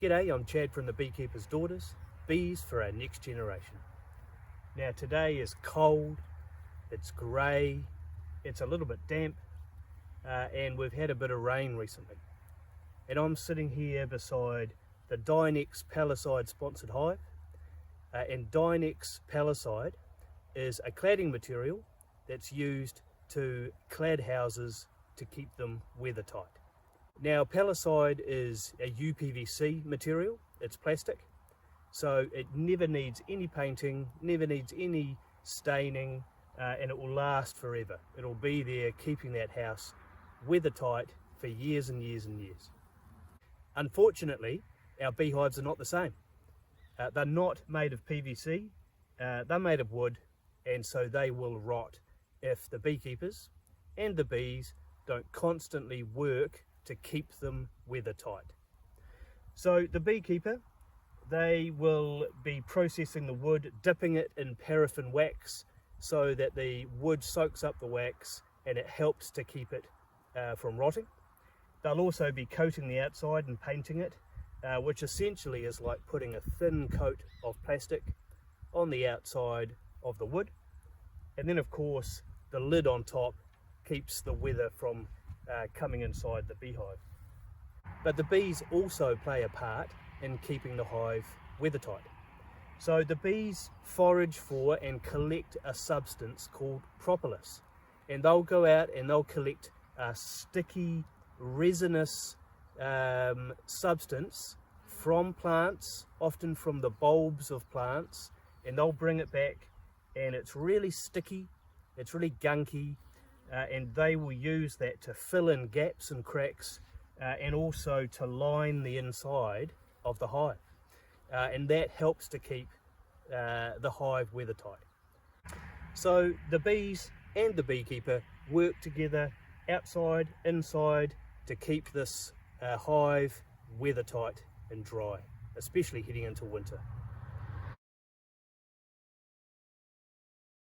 G'day, I'm Chad from the Beekeeper's Daughters, bees for our next generation. Now today is cold, it's grey, it's a little bit damp, and we've had a bit of rain recently. And I'm sitting here beside the Dynex Palisade sponsored hive, and Dynex Palisade is a cladding material that's used to clad houses to keep them weather tight. Now Palisade is a UPVC material, it's plastic, so it never needs any painting, never needs any staining, and it will last forever. It'll be there keeping that house weather tight for years and years and years. Unfortunately, our beehives are not the same. They're not made of PVC, they're made of wood, and so they will rot if the beekeepers and the bees don't constantly work to keep them weather tight. So the beekeeper, they will be processing the wood, dipping it in paraffin wax so that the wood soaks up the wax and it helps to keep it from rotting. They'll also be coating the outside and painting it, which essentially is like putting a thin coat of plastic on the outside of the wood. And then of course the lid on top keeps the weather from coming inside the beehive. But the bees also play a part in keeping the hive weather tight. So the bees forage for and collect a substance called propolis, and they'll go out and they'll collect a sticky resinous substance from plants, often from the bulbs of plants, and they'll bring it back, and it's really sticky, it's really gunky, and they will use that to fill in gaps and cracks, and also to line the inside of the hive, and that helps to keep the hive weather tight. So the bees and the beekeeper work together outside, inside, to keep this hive weather tight and dry, especially heading into winter.